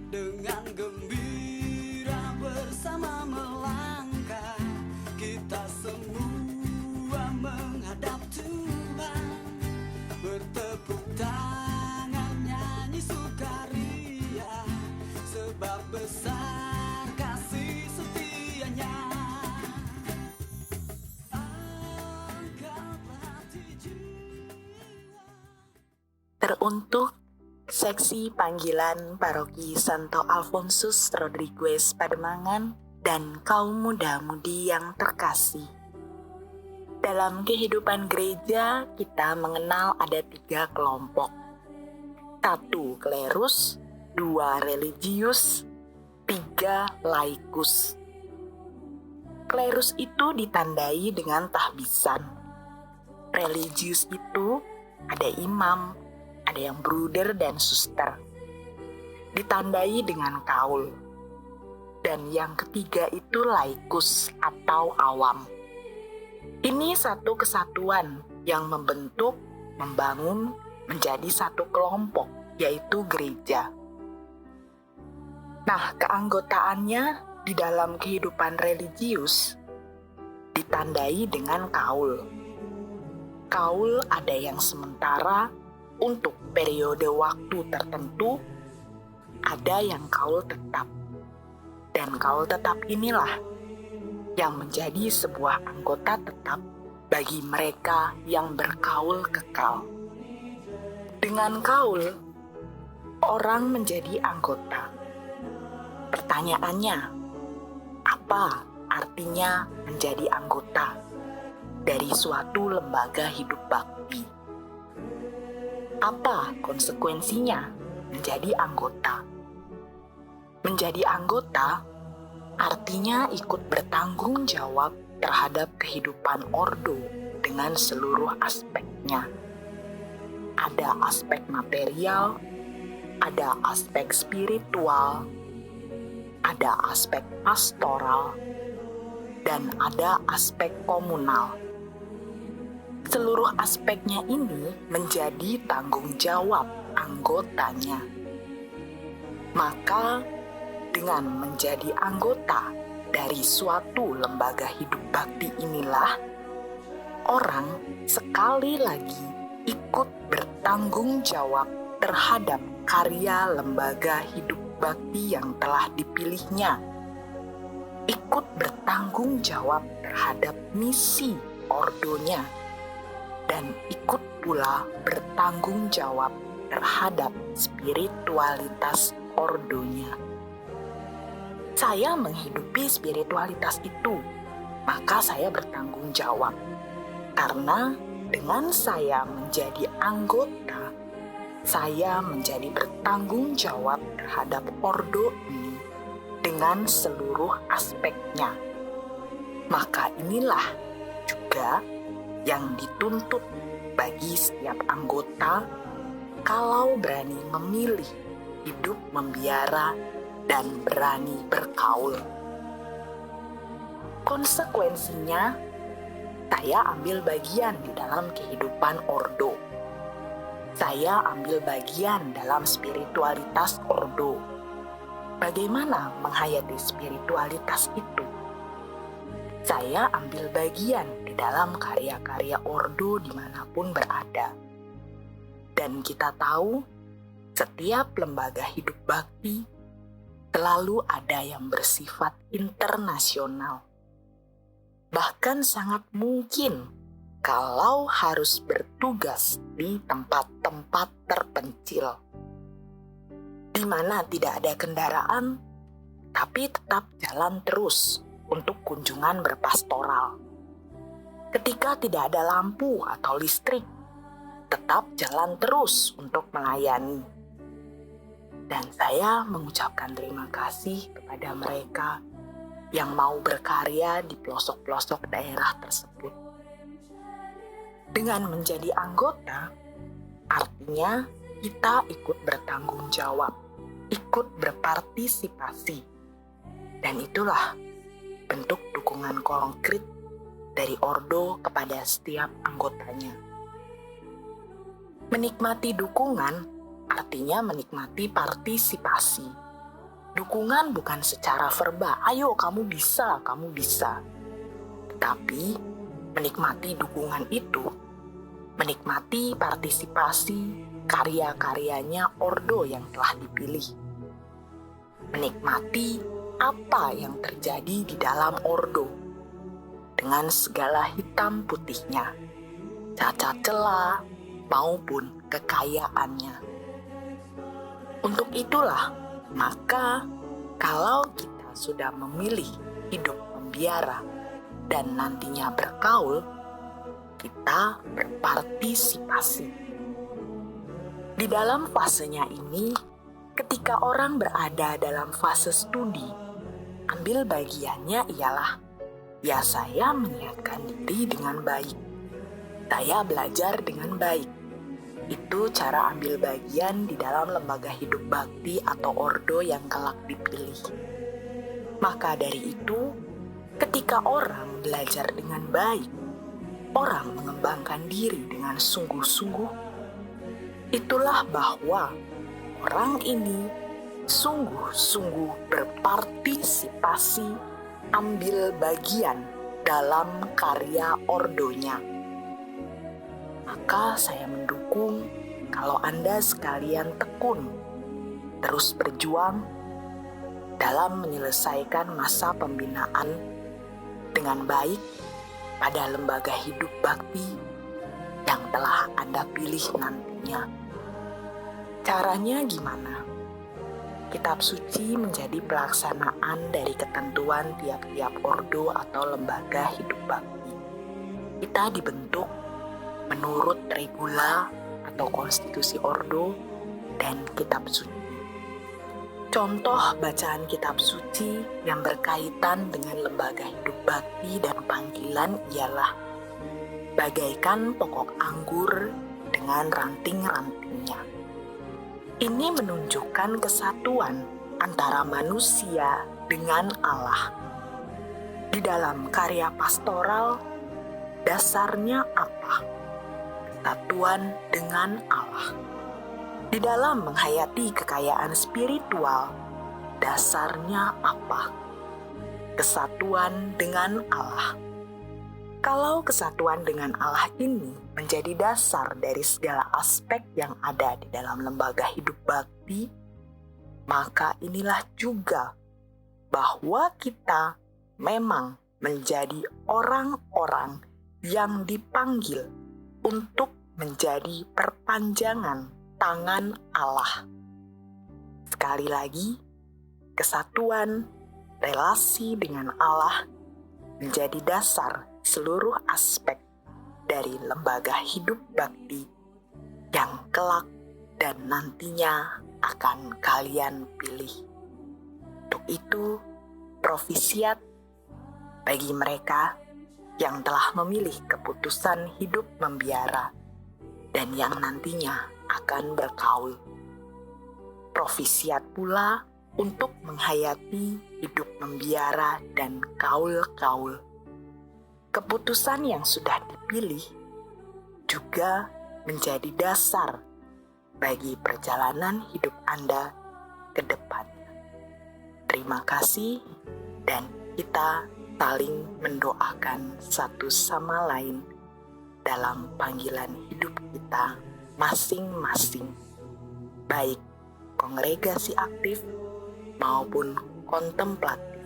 Dengan gembira bersama melangkah, kita semua menghadap Tuhan. Bertepuk tangan nyanyi sukaria, sebab besar kasih setianya. Angkatlah hati jiwa. Teruntuk seksi panggilan Paroki Santo Alfonsus Rodriguez Pademangan dan kaum muda-mudi yang terkasih. Dalam kehidupan gereja, kita mengenal ada 3 kelompok. 1 klerus, 2 religius, 3 laikus. Klerus itu ditandai dengan tahbisan. Religius itu ada imam, ada yang bruder dan suster, ditandai dengan kaul. Dan yang ketiga itu laikus atau awam. Ini satu kesatuan yang membentuk, membangun menjadi satu kelompok, yaitu gereja. Nah, keanggotaannya di dalam kehidupan religius ditandai dengan kaul. Kaul ada yang sementara, untuk periode waktu tertentu, ada yang kaul tetap. Dan kaul tetap inilah yang menjadi sebuah anggota tetap bagi mereka yang berkaul kekal. Dengan kaul, orang menjadi anggota. Pertanyaannya, apa artinya menjadi anggota dari suatu lembaga hidup bakti? Apa konsekuensinya menjadi anggota? Menjadi anggota artinya ikut bertanggung jawab terhadap kehidupan ordo dengan seluruh aspeknya. Ada aspek material, ada aspek spiritual, ada aspek pastoral, dan ada aspek komunal. Seluruh aspeknya ini menjadi tanggung jawab anggotanya. Maka, dengan menjadi anggota dari suatu lembaga hidup bakti inilah, orang sekali lagi ikut bertanggung jawab terhadap karya lembaga hidup bakti yang telah dipilihnya. Ikut bertanggung jawab terhadap misi ordonya. Dan ikut pula bertanggung jawab terhadap spiritualitas ordonya. Saya menghidupi spiritualitas itu, maka saya bertanggung jawab. Karena dengan saya menjadi anggota, saya menjadi bertanggung jawab terhadap ordo ini dengan seluruh aspeknya. Maka inilah juga yang dituntut bagi setiap anggota kalau berani memilih hidup membiara dan berani berkaul. Konsekuensinya, saya ambil bagian di dalam kehidupan ordo. Saya ambil bagian dalam spiritualitas ordo. Bagaimana menghayati spiritualitas itu? Saya ambil bagian di dalam karya-karya ordo dimanapun berada. Dan kita tahu, setiap lembaga hidup bakti selalu ada yang bersifat internasional. Bahkan sangat mungkin kalau harus bertugas di tempat-tempat terpencil, di mana tidak ada kendaraan, tapi tetap jalan terus untuk kunjungan berpastoral. Ketika tidak ada lampu atau listrik, tetap jalan terus untuk melayani. Dan saya mengucapkan terima kasih kepada mereka yang mau berkarya di pelosok-pelosok daerah tersebut. Dengan menjadi anggota, artinya kita ikut bertanggung jawab, ikut berpartisipasi. Dan itulah bentuk dukungan konkret dari ordo kepada setiap anggotanya. Menikmati dukungan artinya menikmati partisipasi. Dukungan bukan secara verbal, ayo kamu bisa. Tetapi menikmati dukungan itu, menikmati partisipasi karya-karyanya ordo yang telah dipilih. Menikmati apa yang terjadi di dalam ordo dengan segala hitam putihnya, cacat celah maupun kekayaannya. Untuk itulah, maka kalau kita sudah memilih hidup membiara dan nantinya bergaul, kita berpartisipasi. Di dalam fasenya ini, ketika orang berada dalam fase studi, ambil bagiannya ialah, ya saya menyiapkan diri dengan baik. Saya belajar dengan baik. Itu cara ambil bagian di dalam lembaga hidup bakti atau ordo yang kelak dipilih. Maka dari itu, ketika orang belajar dengan baik, orang mengembangkan diri dengan sungguh-sungguh, itulah bahwa orang ini sungguh-sungguh berpartisipasi ambil bagian dalam karya ordonya. Maka saya mendukung kalau Anda sekalian tekun, terus berjuang dalam menyelesaikan masa pembinaan dengan baik pada lembaga hidup bakti yang telah Anda pilih nantinya. Caranya gimana? Kitab suci menjadi pelaksanaan dari ketentuan tiap-tiap ordo atau lembaga hidup bakti. Kita dibentuk menurut regula atau konstitusi ordo dan kitab suci. Contoh bacaan kitab suci yang berkaitan dengan lembaga hidup bakti dan panggilan ialah bagaikan pokok anggur dengan ranting-rantingnya. Ini menunjukkan kesatuan antara manusia dengan Allah. Di dalam karya pastoral, dasarnya apa? Kesatuan dengan Allah. Di dalam menghayati kekayaan spiritual, dasarnya apa? Kesatuan dengan Allah. Kalau kesatuan dengan Allah ini menjadi dasar dari segala aspek yang ada di dalam lembaga hidup bakti, maka inilah juga bahwa kita memang menjadi orang-orang yang dipanggil untuk menjadi perpanjangan tangan Allah. Sekali lagi, kesatuan relasi dengan Allah menjadi dasar seluruh aspek dari lembaga hidup bakti yang kelak dan nantinya akan kalian pilih. Untuk itu, profisiat bagi mereka yang telah memilih keputusan hidup membiara dan yang nantinya akan bergaul. Profisiat pula untuk menghayati hidup membiara dan gaul-gaul. Keputusan yang sudah dipilih juga menjadi dasar bagi perjalanan hidup Anda ke depannya. Terima kasih dan kita saling mendoakan satu sama lain dalam panggilan hidup kita masing-masing, baik kongregasi aktif maupun kontemplatif.